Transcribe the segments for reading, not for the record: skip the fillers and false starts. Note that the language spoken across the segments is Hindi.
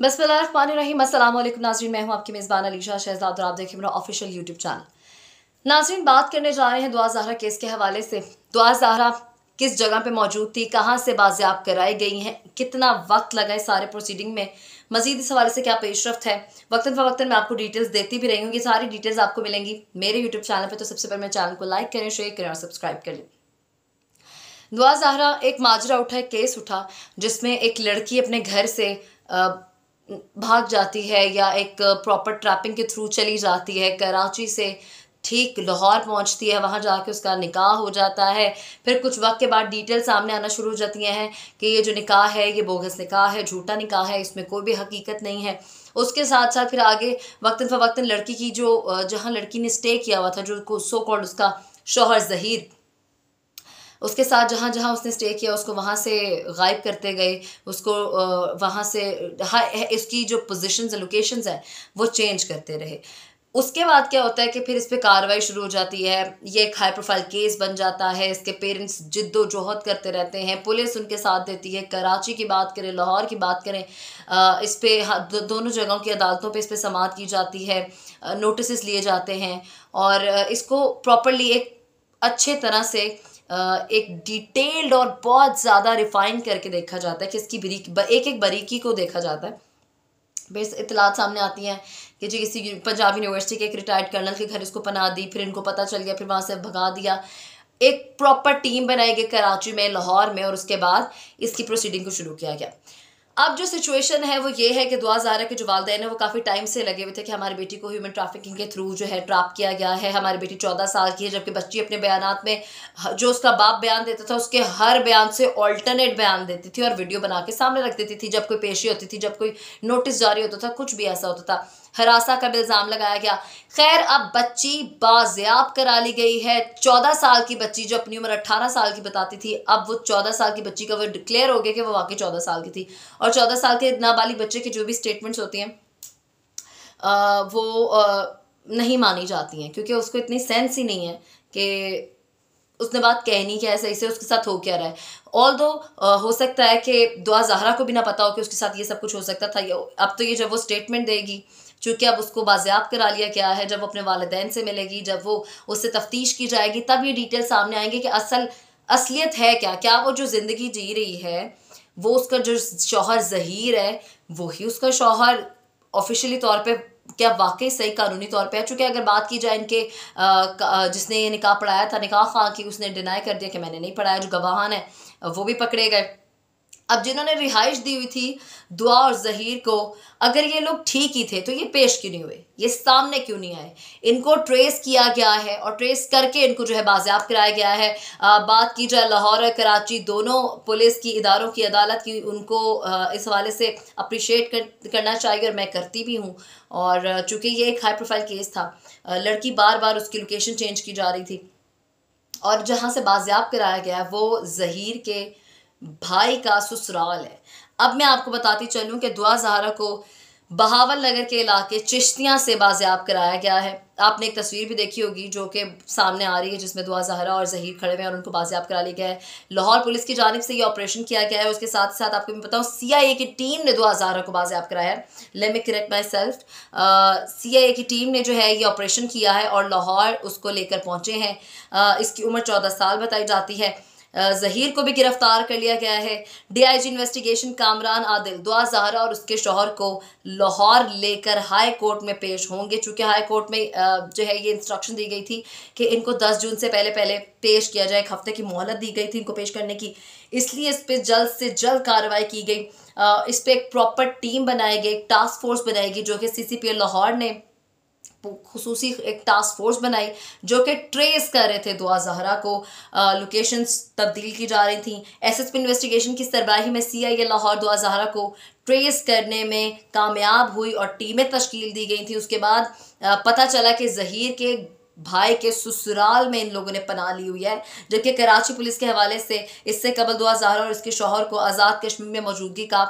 बिस्मिल्लाहिर्रहमानिर्रहीम। अस्सलाम वालेकुम नाज़रीन, मैं हूं आपकी मेज़बान अलीशा शहजाद और आप देखें मेरा ऑफिशियल यूट्यूब चैनल। नाज़रीन, बात करने जा रहे हैं दुआ ज़हरा केस के हवाले से। दुआ ज़हरा किस जगह पे मौजूद थी, कहाँ से बाजियाब कराई गई हैं, कितना वक्त लगा इस सारे प्रोसीडिंग में, मजीद इस हवाले से क्या पेशरफ्त है, वक्तन फ़वक्तन मैं आपको डिटेल्स देती भी रही हूँ। ये सारी डिटेल्स आपको मिलेंगी मेरे यूट्यूब चैनल पर। तो सबसे पहले मेरे चैनल को लाइक करें, शेयर करें और सब्सक्राइब करें। दुआ ज़हरा एक माजरा उठा, एक केस उठा जिसमें एक लड़की अपने घर से भाग जाती है या एक प्रॉपर ट्रैपिंग के थ्रू चली जाती है, कराची से ठीक लाहौर पहुंचती है, वहां जाके उसका निकाह हो जाता है। फिर कुछ वक्त के बाद डिटेल सामने आना शुरू हो जाती हैं कि ये जो निकाह है ये बोगस निकाह है, झूठा निकाह है, इसमें कोई भी हकीकत नहीं है। उसके साथ साथ फिर आगे वक्तन फ़वक्तन लड़की की जो जहाँ लड़की ने स्टे किया हुआ था, जो सो कॉल्ड उसका शौहर ज़हीर, उसके साथ जहाँ जहाँ उसने स्टे किया उसको वहाँ से गायब करते गए। उसको वहाँ से इसकी जो पोजीशंस है, लोकेशंस है, वो चेंज करते रहे। उसके बाद क्या होता है कि फिर इस पर कार्रवाई शुरू हो जाती है। ये एक हाई प्रोफाइल केस बन जाता है। इसके पेरेंट्स जिद्दोजहद करते रहते हैं, पुलिस उनके साथ देती है। कराची की बात करें, लाहौर की बात करें, इस पर दोनों जगहों की अदालतों पे इस पर समाअत की जाती है, नोटिस लिए जाते हैं और इसको प्रॉपरली एक अच्छे तरह से एक डिटेल्ड और बहुत ज़्यादा रिफाइन करके देखा जाता है कि इसकी एक एक बारीकी को देखा जाता है। बेस इतलात सामने आती हैं कि जी किसी पंजाब यूनिवर्सिटी के एक रिटायर्ड कर्नल के घर इसको पनाह दी, फिर इनको पता चल गया, फिर वहाँ से भगा दिया। एक प्रॉपर टीम बनाई गई कराची में, लाहौर में, और उसके बाद इसकी प्रोसीडिंग को शुरू किया गया। अब जो सिचुएशन है वो ये है कि दुआ ज़हरा के जो वालिदैन है वो काफ़ी टाइम से लगे हुए थे कि हमारी बेटी को ह्यूमन ट्रैफिकिंग के थ्रू जो है ट्रैप किया गया है। हमारी बेटी 14 साल की है, जबकि बच्ची अपने बयानात में जो उसका बाप बयान देता था उसके हर बयान से ऑल्टरनेट बयान देती थी और वीडियो बना के सामने रख देती थी। जब कोई पेशी होती थी, जब कोई नोटिस जारी होता था, कुछ भी ऐसा होता था, हरासा का इल्ज़ाम लगाया गया। खैर, अब बच्ची बाजियाब करा ली गई है। 14 साल की बच्ची जो अपनी उम्र 18 साल की बताती थी, अब वो 14 साल की बच्ची का वो डिक्लेयर हो गया कि वो वाकई 14 साल की थी। और 14 साल के नाबालिग बच्चे की जो भी स्टेटमेंट्स होती हैं वो नहीं मानी जाती हैं, क्योंकि उसको इतनी सेंस ही नहीं है कि उसने बात कहनी क्या है, सही से उसके साथ हो क्या रहा है। ऑल दो हो सकता है कि दुआ ज़हरा को भी ना पता हो कि उसके साथ ये सब कुछ हो सकता था। अब तो ये जब वो स्टेटमेंट देगी, चूँकि अब उसको बाजियाब करा लिया गया है, जब वो अपने वालिदैन से मिलेगी, जब वो उससे तफ्तीश की जाएगी, तब ये डिटेल सामने आएंगे कि असलियत है क्या। क्या वो जो ज़िंदगी जी रही है, वो उसका जो शौहर ज़हीर है वही उसका शौहर ऑफिशियली तौर पे क्या वाकई सही कानूनी तौर पे है। चूँकि अगर बात की जाए इनके जिसने ये निकाह पढ़ाया था, निकाह खां की, उसने डिनाई कर दिया कि मैंने नहीं पढ़ाया। जो गवाहान है वो भी पकड़े गए। अब जिन्होंने रिहाइश दी हुई थी दुआ और ज़हीर को, अगर ये लोग ठीक ही थे तो ये पेश क्यों नहीं हुए, ये सामने क्यों नहीं आए? इनको ट्रेस किया गया है और ट्रेस करके इनको जो है बाजियाब कराया गया है। बात की जाए लाहौर और कराची दोनों पुलिस की इदारों की, अदालत की, उनको इस हवाले से अप्रिशिएट करना चाहिए और मैं करती भी हूँ। और चूँकि ये एक हाई प्रोफाइल केस था, लड़की बार बार उसकी लोकेशन चेंज की जा रही थी और जहाँ से बाजियाब कराया गया वो ज़हीर के भाई का ससुराल है। अब मैं आपको बताती चलूँ कि दुआ ज़हरा को बहावल नगर के इलाके चिश्तियाँ से बाजियाब कराया गया है। आपने एक तस्वीर भी देखी होगी जो कि सामने आ रही है, जिसमें दुआ ज़हरा और ज़हीर खड़े हुए हैं और उनको बाजियाब करा लिया गया है। लाहौर पुलिस की जानिब से ये ऑपरेशन किया गया है। उसके साथ साथ आपको मैं बताऊँ, CIA की टीम ने दुआ ज़हरा को बाजियाब कराया है। Let me correct my self, CIA की टीम ने जो है ये ऑपरेशन किया है और लाहौर उसको लेकर पहुँचे हैं। इसकी उम्र 14 साल बताई जाती है। ज़हीर को भी गिरफ्तार कर लिया गया है। DIG इन्वेस्टिगेशन कामरान आदिल दुआ ज़हरा और उसके शौहर को लाहौर लेकर हाई कोर्ट में पेश होंगे। चूँकि हाई कोर्ट में जो है ये इंस्ट्रक्शन दी गई थी कि इनको 10 जून से पहले पहले पेश किया जाए। एक हफ्ते की मोहलत दी गई थी इनको पेश करने की, इसलिए इस पर जल्द से जल्द कार्रवाई की गई। इस पर एक प्रॉपर टीम बनाई गई, एक टास्क फोर्स बनाई गई, जो कि CCPL लाहौर ने खुसूसी एक टास्क फोर्स बनाई जो कि ट्रेस कर रहे थे दुआ ज़हरा को। लोकेशंस तब्दील की जा रही थी। SSP इन्वेस्टिगेशन की सरबराही में CIA लाहौर दुआ ज़हरा को ट्रेस करने में कामयाब हुई और टीमें तश्कील दी गई थी। उसके बाद पता चला कि ज़हीर के भाई के ससुराल में इन लोगों ने पनाह ली हुई है। जबकि कराची पुलिस के हवाले से इससे कबल दुआ ज़हरा और इसके शौहर को आज़ाद कश्मीर में मौजूदगी का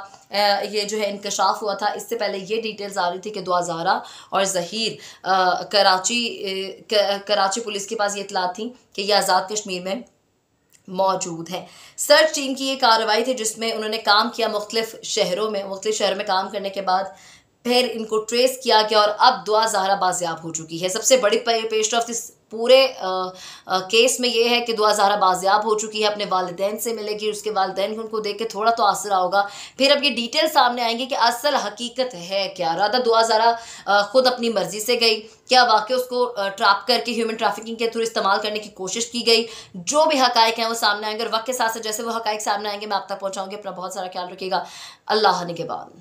ये जो है इंकशाफ हुआ था। इससे पहले ये डिटेल्स आ रही थी कि दुआ ज़हरा और ज़हीर कराची पुलिस के पास ये इतला थी कि ये आज़ाद कश्मीर में मौजूद हैं। सर्च टीम की ये कार्रवाई थी जिसमें उन्होंने काम किया मुख्तलिफ शहरों में काम करने के बाद फिर इनको ट्रेस किया गया और अब दुआ ज़हरा बाजियाब हो चुकी है। सबसे बड़ी पेश रफ्त इस पूरे केस में ये है कि दुआ ज़हरा बाजियाब हो चुकी है, अपने वालिदैन से मिलेगी, उसके वालिदैन को उनको देख के थोड़ा तो आसरा होगा। फिर अब ये डिटेल सामने आएंगी कि असल हकीकत है क्या। राधा दुआ ज़हरा खुद अपनी मर्जी से गई, क्या वाकई उसको ट्रैप करके ह्यूमन ट्रैफिकिंग के थ्रू इस्तेमाल करने की कोशिश की गई। जो भी हकायक हैं वो सामने आएंगे और वक्त के साथ साथ जैसे वो हकायक सामने आएंगे मैं आप तक पहुँचाऊँगी। अपना बहुत सारा ख्याल रखिएगा। अल्लाह निगहबान।